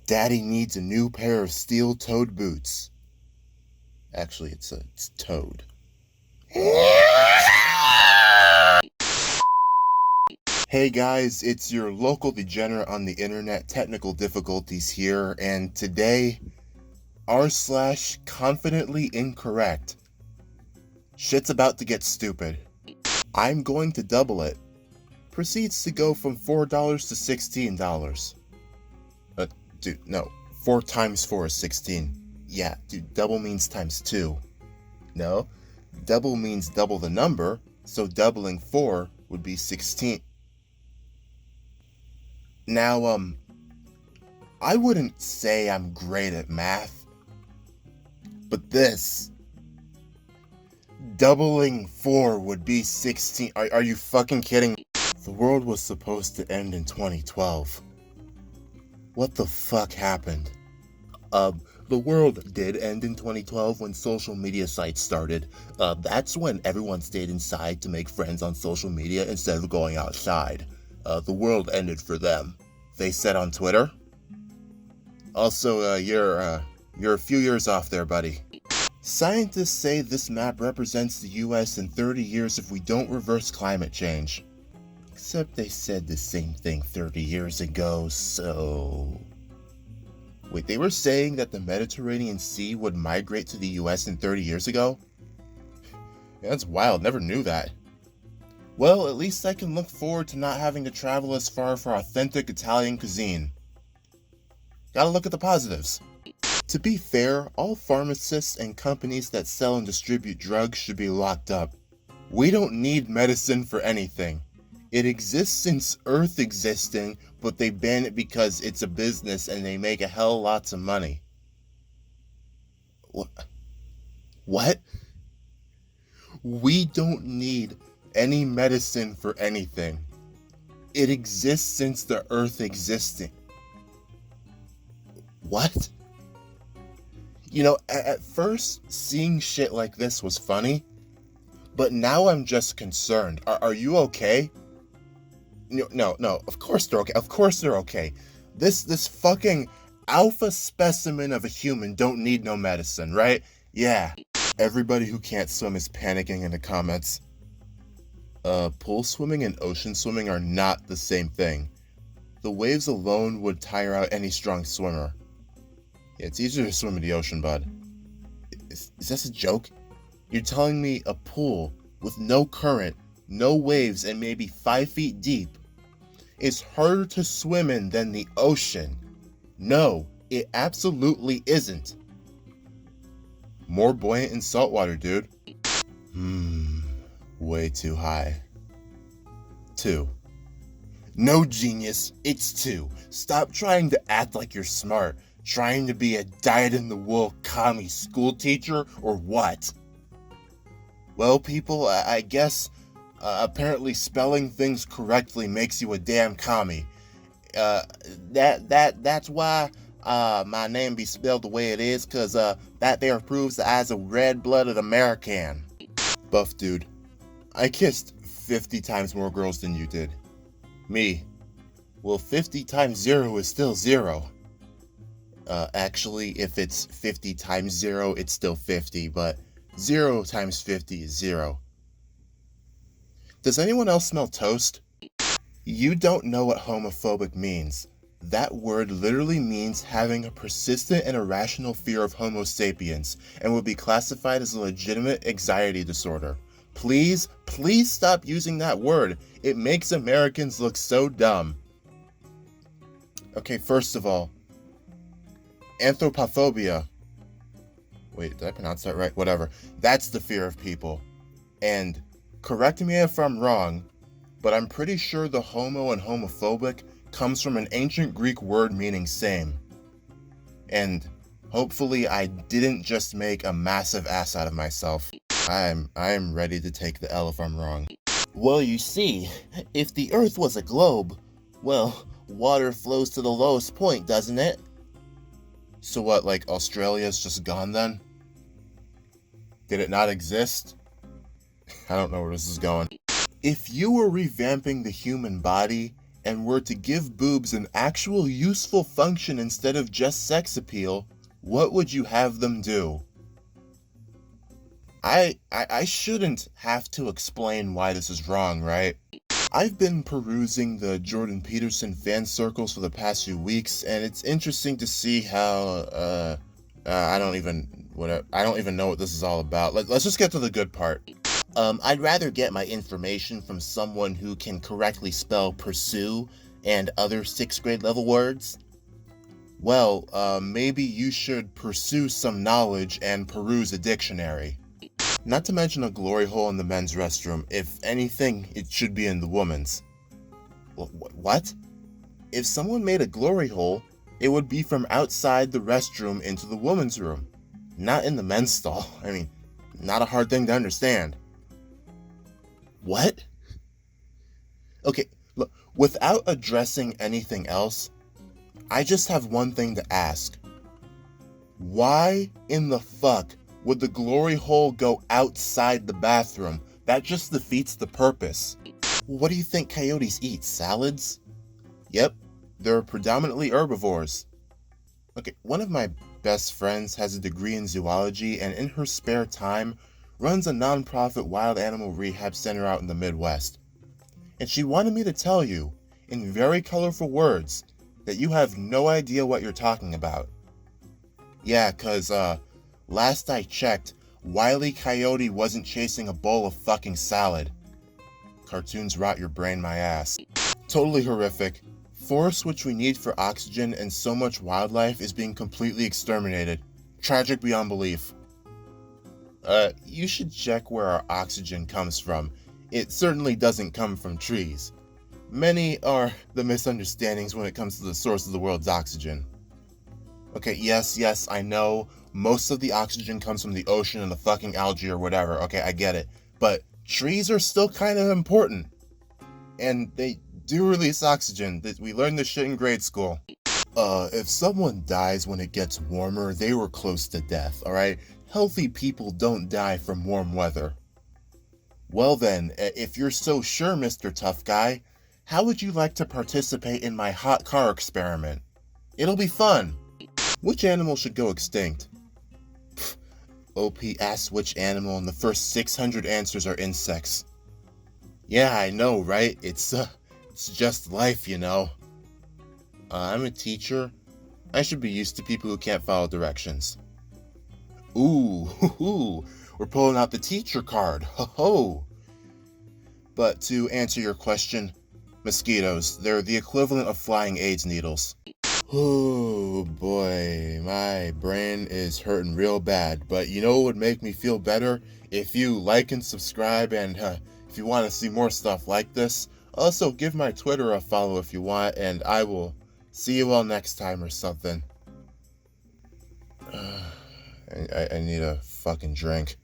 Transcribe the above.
Daddy needs a new pair of steel-toed boots. Actually, it's toed. Hey guys, it's your local degenerate on the internet, technical difficulties here, and today, r/confidently incorrect. Shit's about to get stupid. I'm going to double it. Proceeds to go from $4 to $16. Dude, no. 4 times 4 is 16. Yeah, dude, double means times 2. No, double means double the number, so doubling 4 would be 16. Now, I wouldn't say I'm great at math, but this, doubling 4 would be 16. Are you fucking kidding? The world was supposed to end in 2012. What the fuck happened? The world did end in 2012 when social media sites started. That's when everyone stayed inside to make friends on social media instead of going outside. The world ended for them. They said on Twitter. Also, you're a few years off there, buddy. Scientists say this map represents the US in 30 years if we don't reverse climate change. Except they said the same thing 30 years ago, so... Wait, they were saying that the Mediterranean Sea would migrate to the US in 30 years ago? Yeah, that's wild, never knew that. Well, at least I can look forward to not having to travel as far for authentic Italian cuisine. Gotta look at the positives. To be fair, all pharmacists and companies that sell and distribute drugs should be locked up. We don't need medicine for anything. It exists since Earth existing, but they ban it because it's a business and they make a hell lots of money. What? We don't need any medicine for anything. It exists since the Earth existing. What? You know, at first, seeing shit like this was funny, but now I'm just concerned. Are you okay? No, of course they're okay. Of course they're okay. This fucking alpha specimen of a human don't need no medicine, right? Yeah. Everybody who can't swim is panicking in the comments. Pool swimming and ocean swimming are not the same thing. The waves alone would tire out any strong swimmer. Yeah, it's easier to swim in the ocean, bud. Is this a joke? You're telling me a pool with no current, no waves, and maybe 5 feet deep is harder to swim in than the ocean? No, it absolutely isn't. More buoyant in saltwater, dude. Way too high. 2. No, genius, it's 2. Stop trying to act like you're smart. Trying to be a dyed-in-the-wool commie school teacher, or what? Well, people, I guess, apparently spelling things correctly makes you a damn commie. That's why, my name be spelled the way it is, cause, that there proves that I's a red-blooded American. Buff dude, I kissed 50 times more girls than you did. Me. Well, 50 times 0 is still 0. Actually, if it's 50 times 0, it's still 50, but 0 times 50 is 0. Does anyone else smell toast? You don't know what homophobic means. That word literally means having a persistent and irrational fear of Homo sapiens, and would be classified as a legitimate anxiety disorder. Please stop using that word. It makes Americans look so dumb. Okay, first of all, anthropophobia. Wait, did I pronounce that right? Whatever. That's the fear of people. And correct me if I'm wrong, but I'm pretty sure the homo and homophobic comes from an ancient Greek word meaning same. And hopefully I didn't just make a massive ass out of myself. I'm ready to take the L if I'm wrong. Well, you see, if the Earth was a globe, well, water flows to the lowest point, doesn't it? So what, like Australia's just gone then? Did it not exist? I don't know where this is going. If you were revamping the human body, and were to give boobs an actual useful function instead of just sex appeal, what would you have them do? I shouldn't have to explain why this is wrong, right? I've been perusing the Jordan Peterson fan circles for the past few weeks, and it's interesting to see how, I don't even know what this is all about. Let's just get to the good part. I'd rather get my information from someone who can correctly spell pursue and other 6th grade level words. Well, maybe you should pursue some knowledge and peruse a dictionary. Not to mention a glory hole in the men's restroom. If anything, it should be in the woman's. What? If someone made a glory hole, it would be from outside the restroom into the woman's room, not in the men's stall. I mean, not a hard thing to understand. What? Okay, look, without addressing anything else, I just have one thing to ask. Why in the fuck would the glory hole go outside the bathroom? That just defeats the purpose. What do you think coyotes eat? Salads? Yep, they're predominantly herbivores. Okay, one of my best friends has a degree in zoology and in her spare time runs a non-profit wild animal rehab center out in the Midwest. And she wanted me to tell you, in very colorful words, that you have no idea what you're talking about. Yeah, 'cause, last I checked, Wile E. Coyote wasn't chasing a bowl of fucking salad. Cartoons rot your brain, my ass. Totally horrific. Forests which we need for oxygen and so much wildlife is being completely exterminated. Tragic beyond belief. You should check where our oxygen comes from. It certainly doesn't come from trees. Many are the misunderstandings when it comes to the source of the world's oxygen. Okay, yes, I know. Most of the oxygen comes from the ocean and the fucking algae or whatever. Okay, I get it. But trees are still kind of important. And they do release oxygen. We learned this shit in grade school. If someone dies when it gets warmer, they were close to death, alright? Healthy people don't die from warm weather. Well then, if you're so sure, Mr. Tough Guy, how would you like to participate in my hot car experiment? It'll be fun. Which animal should go extinct? OP asks which animal, and the first 600 answers are insects. Yeah, I know, right? It's just life, you know. I'm a teacher. I should be used to people who can't follow directions. Ooh, we're pulling out the teacher card. Ho-ho. But to answer your question, mosquitoes, they're the equivalent of flying AIDS needles. Oh boy, my brain is hurting real bad, but you know what would make me feel better? If you like and subscribe, and if you want to see more stuff like this, also give my Twitter a follow if you want, and I will see you all next time or something. I need a fucking drink.